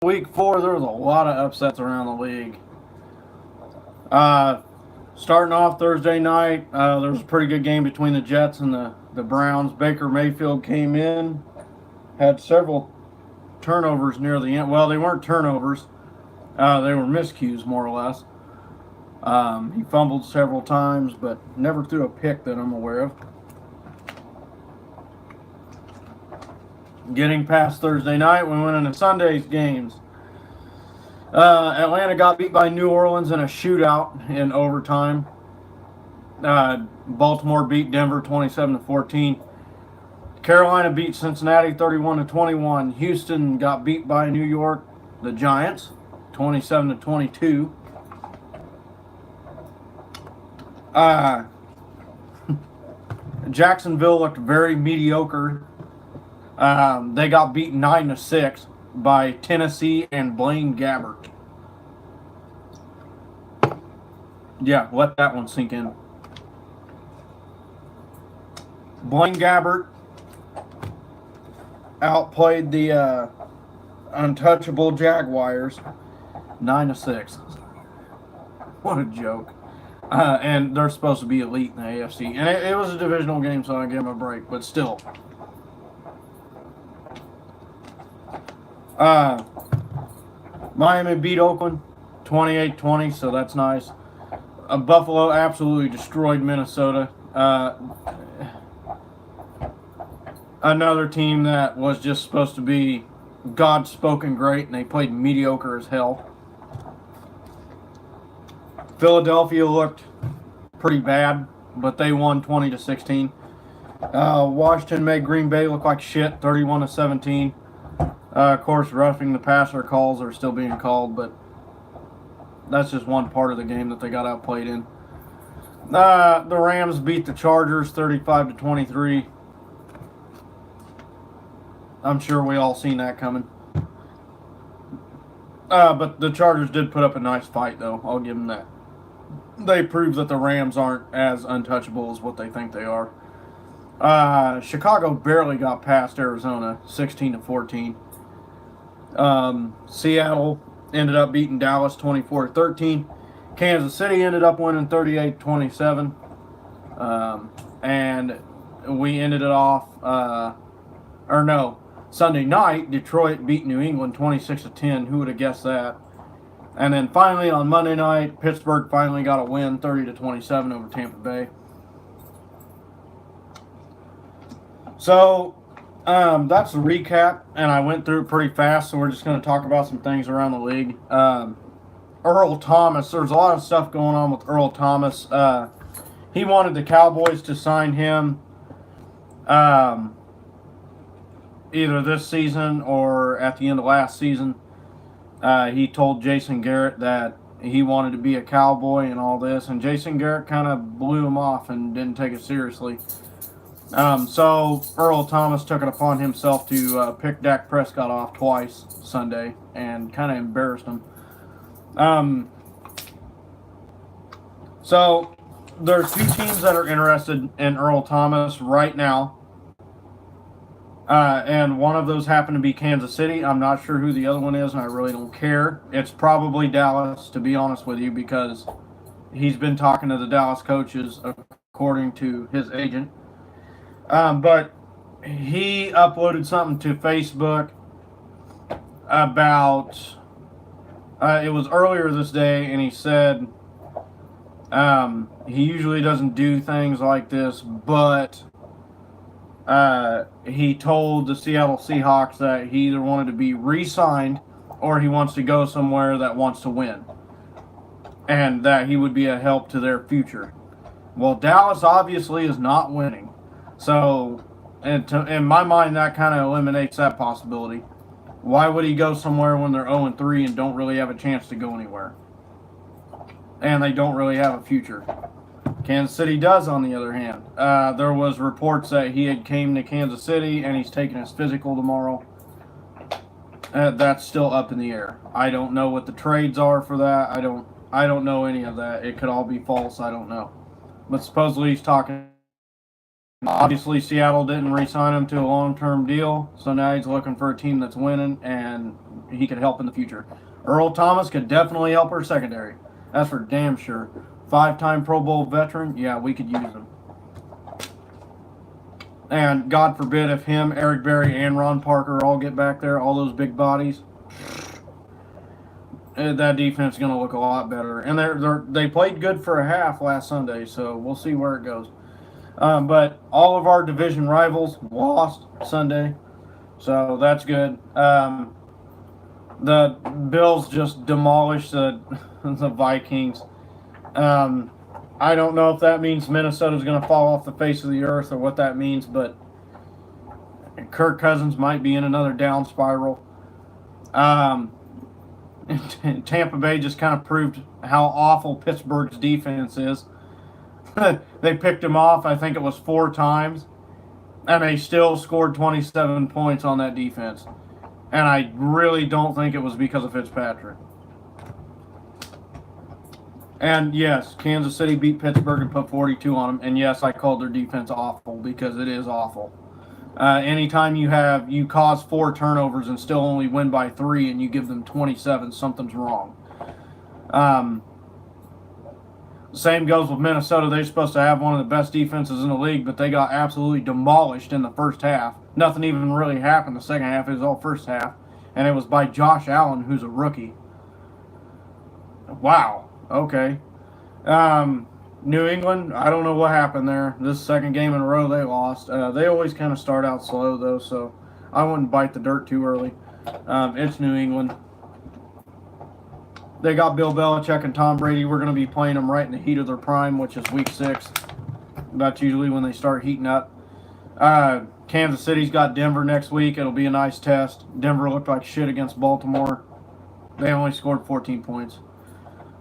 Week 4, there was a lot of upsets around the league. Starting off Thursday night, there was a pretty good game between the Jets and the Browns. Baker Mayfield came in, had several turnovers near the end. Well, they weren't turnovers. They were miscues, more or less. He fumbled several times, but never threw a pick that I'm aware of. Getting past Thursday night, we went into Sunday's games. Atlanta got beat by New Orleans in a shootout in overtime. Baltimore beat Denver 27-14. Carolina beat Cincinnati 31-21. Houston got beat by New York, the Giants, 27-22. Jacksonville looked very mediocre. They got beat 9-6 by Tennessee and Blaine Gabbert. Yeah, let that one sink in. Blaine Gabbert outplayed the untouchable Jaguars 9-6. What a joke. And they're supposed to be elite in the AFC. And it was a divisional game, so I give them a break. But still. Miami beat Oakland 28-20, so that's nice. Buffalo absolutely destroyed Minnesota. Another team that was just supposed to be God-spoken great, and they played mediocre as hell. Philadelphia looked pretty bad, but they won 20-16. Washington made Green Bay look like shit, 31-17. Of course, roughing the passer calls are still being called, but that's just one part of the game that they got outplayed in. The Rams beat the Chargers 35-23. I'm sure we all seen that coming. But the Chargers did put up a nice fight, though. I'll give them that. They proved that the Rams aren't as untouchable as what they think they are. Chicago barely got past Arizona, 16-14. Seattle ended up beating Dallas 24-13. Kansas City ended up winning 38-27. And we ended it off, Sunday night, Detroit beat New England 26-10. Who would have guessed that? And then finally on Monday night, Pittsburgh finally got a win 30-27 over Tampa Bay. So, that's the recap, and I went through it pretty fast, so we're just going to talk about some things around the league. Earl Thomas, there's a lot of stuff going on with Earl Thomas. He wanted the Cowboys to sign him either this season or at the end of last season. He told Jason Garrett that he wanted to be a Cowboy and all this, and Jason Garrett kind of blew him off and didn't take it seriously. So Earl Thomas took it upon himself to pick Dak Prescott off twice Sunday and kind of embarrassed him. So there's two teams that are interested in Earl Thomas right now. And one of those happened to be Kansas City. I'm not sure who the other one is, and I really don't care. It's probably Dallas, to be honest with you, because he's been talking to the Dallas coaches, according to his agent. But he uploaded something to Facebook about, it was earlier this day, and he said he usually doesn't do things like this, but he told the Seattle Seahawks that he either wanted to be re-signed or he wants to go somewhere that wants to win, and that he would be a help to their future. Well, Dallas obviously is not winning. So, in my mind, that kind of eliminates that possibility. Why would he go somewhere when they're 0-3 and don't really have a chance to go anywhere? And they don't really have a future. Kansas City does, on the other hand. There was reports that he had came to Kansas City and he's taking his physical tomorrow. That's still up in the air. I don't know what the trades are for that. I don't know any of that. It could all be false. I don't know. But supposedly he's talking obviously, Seattle didn't re-sign him to a long-term deal, so now he's looking for a team that's winning, and he could help in the future. Earl Thomas could definitely help our secondary. That's for damn sure. 5-time Pro Bowl veteran, yeah, we could use him. And God forbid if him, Eric Berry, and Ron Parker all get back there, all those big bodies, that defense is going to look a lot better. And they played good for a half last Sunday, so we'll see where it goes. But all of our division rivals lost Sunday, so that's good. The Bills just demolished the Vikings. I don't know if that means Minnesota's going to fall off the face of the earth or what that means, but Kirk Cousins might be in another down spiral. Tampa Bay just kind of proved how awful Pittsburgh's defense is. They picked him off, I think it was 4 times, and they still scored 27 points on that defense. And I really don't think it was because of Fitzpatrick. And yes, Kansas City beat Pittsburgh and put 42 on them. And yes, I called their defense awful because it is awful. Anytime you cause 4 turnovers and still only win by 3 and you give them 27, something's wrong. Same goes with Minnesota. They're supposed to have one of the best defenses in the league, but they got absolutely demolished in the first half. Nothing even really happened the second half. It was all first half. And it was by Josh Allen, who's a rookie. Wow. Okay. New England, I don't know what happened there. This second game in a row they lost. They always kind of start out slow, though, so I wouldn't bite the dirt too early. It's New England. They got Bill Belichick and Tom Brady. We're going to be playing them right in the heat of their prime, which is week 6. That's usually when they start heating up. Kansas City's got Denver next week. It'll be a nice test. Denver looked like shit against Baltimore. They only scored 14 points.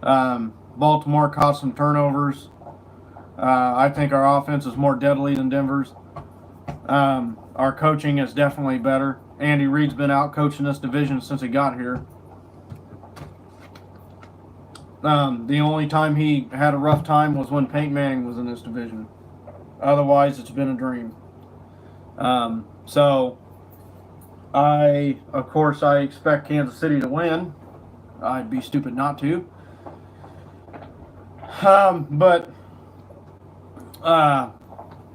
Baltimore caused some turnovers. I think our offense is more deadly than Denver's. Our coaching is definitely better. Andy Reid's been out coaching this division since he got here. The only time he had a rough time was when Peyton Manning was in this division. Otherwise, it's been a dream. So, of course, I expect Kansas City to win. I'd be stupid not to. But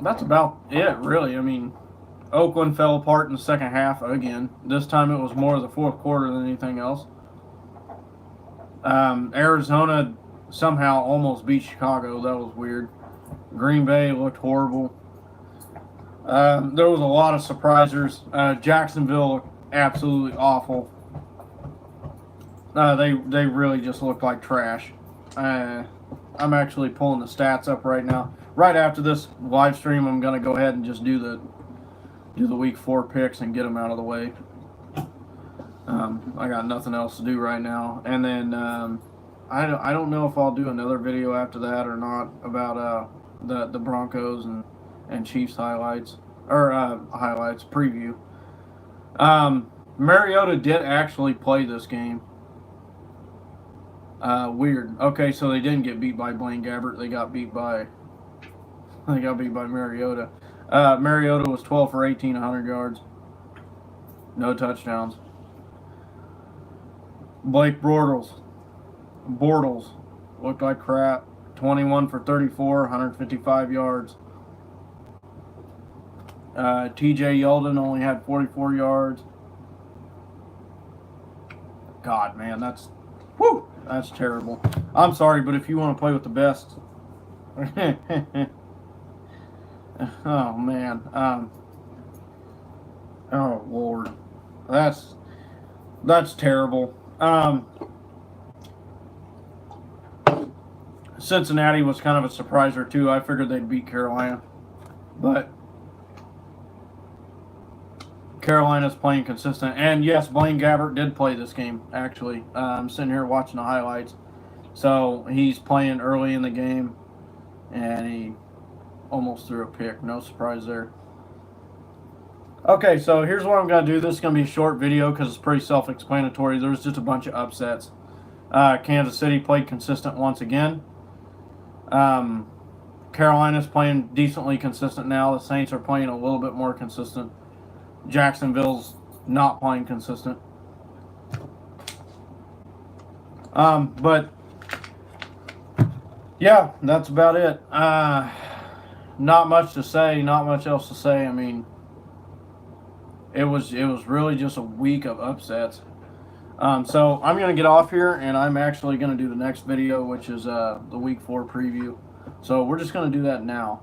that's about it, really. I mean, Oakland fell apart in the second half again. This time it was more of the fourth quarter than anything else. Arizona somehow almost beat Chicago. That was weird. Green Bay looked horrible. There was a lot of surprisers. Jacksonville looked absolutely awful. They really just looked like trash. I'm actually pulling the stats up right now. Right after this live stream, I'm going to go ahead and just do the week 4 picks and get them out of the way. I got nothing else to do right now. And then I don't know if I'll do another video after that or not about the Broncos and Chiefs highlights preview. Mariota did actually play this game. Weird. Okay, so they didn't get beat by Blaine Gabbert. They got beat by Mariota. Mariota was 12 for 18, 100 yards. No touchdowns. Blake Bortles looked like crap. 21 for 34, 155 yards. TJ Yeldon only had 44 yards. God, man, that's terrible. I'm sorry, but if you want to play with the best, oh man, oh Lord, that's terrible. Cincinnati was kind of a surpriser too. I figured they'd beat Carolina, but Carolina's playing consistent. And yes, Blaine Gabbert did play this game, actually. I'm sitting here watching the highlights. So he's playing early in the game, and he almost threw a pick. No surprise there. Okay, so here's what I'm going to do. This is going to be a short video because it's pretty self-explanatory. There's just a bunch of Kansas City played consistent once again. Carolina's playing decently consistent now. The Saints are playing a little bit more consistent. Jacksonville's not playing consistent. But yeah, that's about it. Not much to say. Not much else to say. I mean, it was really just a week of upsets. So I'm gonna get off here, and I'm actually gonna do the next video, which is the Week 4 preview. So we're just gonna do that now.